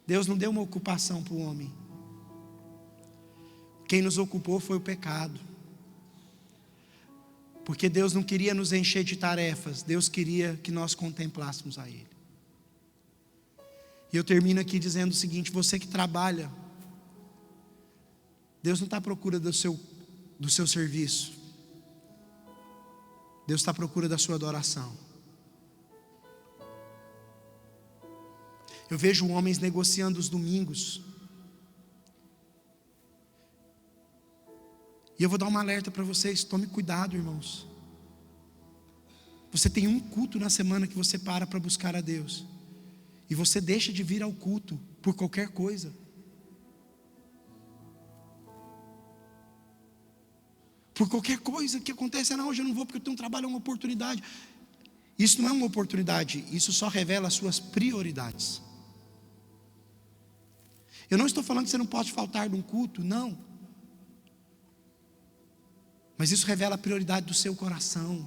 Deus não deu uma ocupação para o homem. Quem nos ocupou foi o pecado. Porque Deus não queria nos encher de tarefas, Deus queria que nós contemplássemos a Ele. E eu termino aqui dizendo o seguinte: você que trabalha, Deus não está à procura do seu serviço, Deus está à procura da sua adoração. Eu vejo homens negociando os domingos, e eu vou dar um alerta para vocês: tome cuidado, irmãos. Você tem um culto na semana que você para buscar a Deus, e você deixa de vir ao culto por qualquer coisa. Por qualquer coisa que acontece, não, hoje eu não vou porque eu tenho um trabalho, é uma oportunidade. Isso não é uma oportunidade, isso só revela as suas prioridades. Eu não estou falando que você não pode faltar de um culto, não. Mas isso revela a prioridade do seu coração.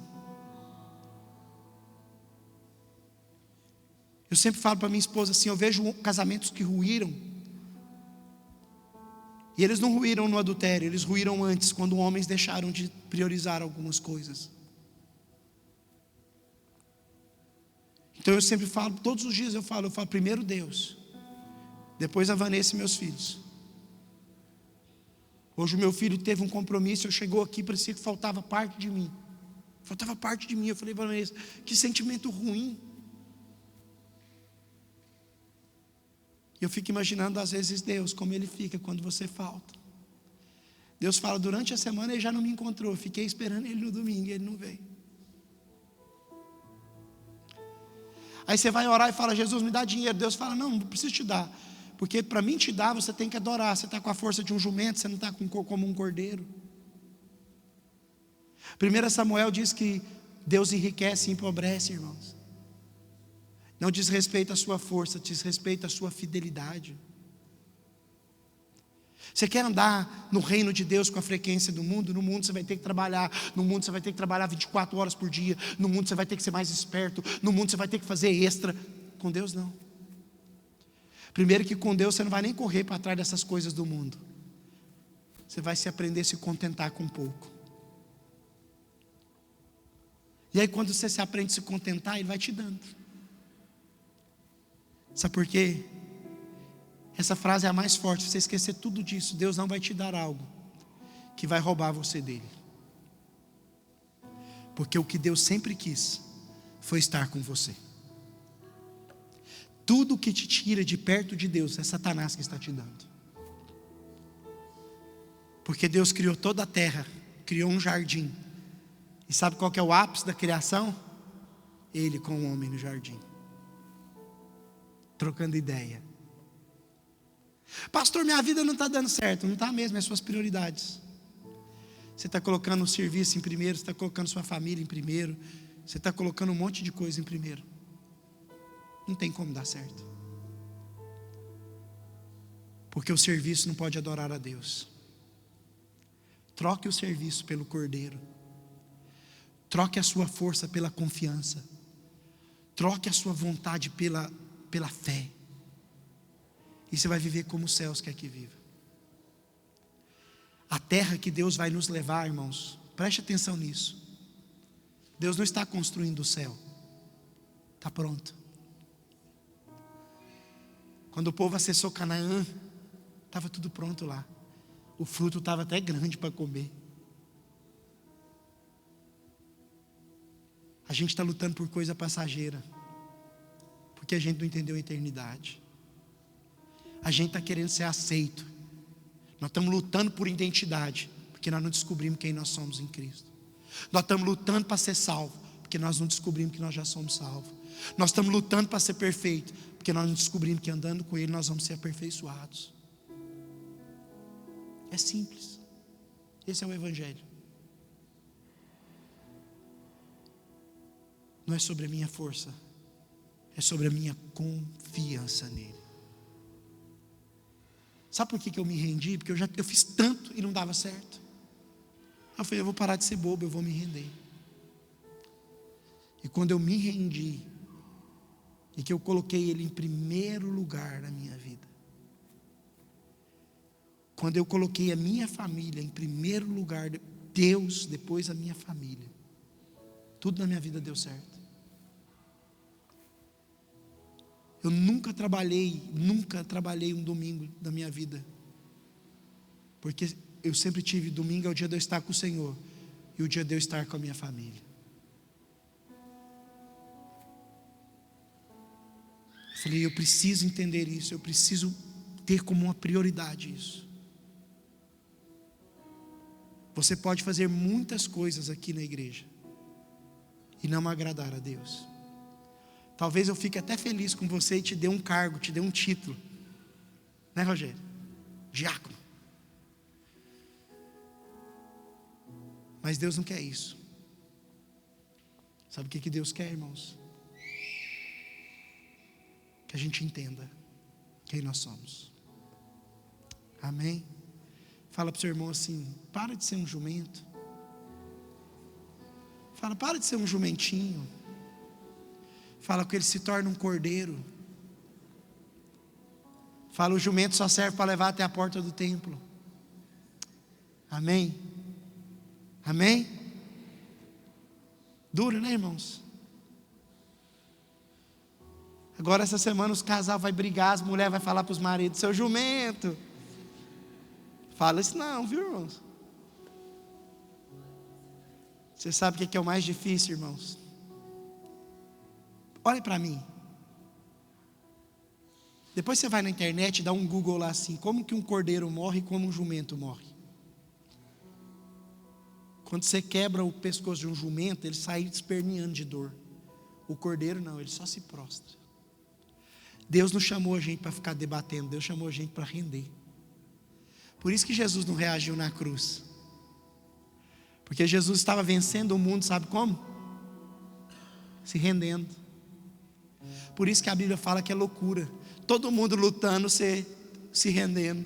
Eu sempre falo para minha esposa assim, eu vejo casamentos que ruíram. E eles não ruíram no adultério, eles ruíram antes, quando homens deixaram de priorizar algumas coisas. Então eu sempre falo, todos os dias eu falo primeiro Deus, depois a Vanessa e meus filhos. Hoje o meu filho teve um compromisso, eu chegou aqui, parecia que faltava parte de mim. Faltava parte de mim, eu falei, Vanessa, que sentimento ruim. E eu fico imaginando às vezes Deus, como Ele fica quando você falta. Deus fala, durante a semana Ele já não me encontrou, fiquei esperando Ele no domingo, Ele não veio. Aí você vai orar e fala, Jesus, me dá dinheiro. Deus fala, não preciso te dar, porque para mim te dar, você tem que adorar. Você está com a força de um jumento, você não está como um cordeiro. 1 Samuel diz que Deus enriquece e empobrece, irmãos. Não diz respeito à sua força, diz respeito à sua fidelidade. Você quer andar no reino de Deus com a frequência do mundo? No mundo você vai ter que trabalhar. No mundo você vai ter que trabalhar 24 horas por dia. No mundo você vai ter que ser mais esperto. No mundo você vai ter que fazer extra. Com Deus não. Primeiro que com Deus você não vai nem correr para trás dessas coisas do mundo. Você vai se aprender a se contentar com pouco. E aí quando você se aprende a se contentar, Ele vai te dando. Sabe por quê? Essa frase é a mais forte. Se você esquecer tudo disso, Deus não vai te dar algo que vai roubar você dele. Porque o que Deus sempre quis foi estar com você. Tudo que te tira de perto de Deus é Satanás que está te dando. Porque Deus criou toda a terra, criou um jardim. E sabe qual que é o ápice da criação? Ele com o homem no jardim, trocando ideia. Pastor, minha vida não está dando certo. Não está mesmo, é suas prioridades. Você está colocando o serviço em primeiro, você está colocando sua família em primeiro, você está colocando um monte de coisa em primeiro. Não tem como dar certo. Porque o serviço não pode adorar a Deus. Troque o serviço pelo Cordeiro. Troque a sua força pela confiança. Troque a sua vontade pela fé. E você vai viver como os céus quer que viva. A terra que Deus vai nos levar, irmãos, preste atenção nisso. Deus não está construindo o céu. Está pronto. Quando o povo acessou Canaã, estava tudo pronto lá. O fruto estava até grande para comer. A gente está lutando por coisa passageira, porque a gente não entendeu a eternidade. A gente está querendo ser aceito. Nós estamos lutando por identidade, porque nós não descobrimos quem nós somos em Cristo. Nós estamos lutando para ser salvo, porque nós não descobrimos que nós já somos salvos. Nós estamos lutando para ser perfeito, porque nós não descobrimos que andando com Ele nós vamos ser aperfeiçoados. É simples. Esse é o Evangelho. não é sobre a minha força, é sobre a minha confiança nele. Sabe por que eu me rendi? Porque eu fiz tanto e não dava certo. Eu falei, eu vou parar de ser bobo, eu vou me render. E quando eu me rendi, e que eu coloquei ele em primeiro lugar na minha vida, quando eu coloquei a minha família em primeiro lugar, Deus depois a minha família, tudo na minha vida deu certo. Eu nunca trabalhei um domingo da minha vida, porque eu sempre tive, domingo é o dia de eu estar com o Senhor, e o dia de eu estar com a minha família. Eu falei, eu preciso entender isso, eu preciso ter como uma prioridade isso. Você pode fazer muitas coisas aqui na igreja e não agradar a Deus. Talvez eu fique até feliz com você e te dê um cargo, te dê um título, né, Rogério? Diácono. Mas Deus não quer isso. Sabe o que Deus quer, irmãos? Que a gente entenda quem nós somos. Amém? Fala para o seu irmão assim, para de ser um jumento. Fala, para de ser um jumentinho. Fala que ele se torna um cordeiro. Fala, o jumento só serve para levar até a porta do templo. Amém? Amém? Duro, né, irmãos? Agora essa semana os casais vão brigar, as mulheres vão falar para os maridos, seu jumento. Fala isso não, viu, irmãos? Você sabe o que é o mais difícil, irmãos? Olha para mim. Depois você vai na internet e dá um Google lá assim, como que um cordeiro morre e como um jumento morre. Quando você quebra o pescoço de um jumento, ele sai esperneando de dor. O cordeiro não, ele só se prostra. Deus não chamou a gente para ficar debatendo, Deus chamou a gente para render. Por isso que Jesus não reagiu na cruz. Porque Jesus estava vencendo o mundo, sabe como? Se rendendo. Por isso que a Bíblia fala que é loucura. Todo mundo lutando, você se rendendo.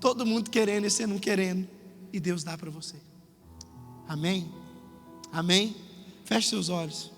Todo mundo querendo e você não querendo. E Deus dá para você. Amém? Amém? Feche seus olhos.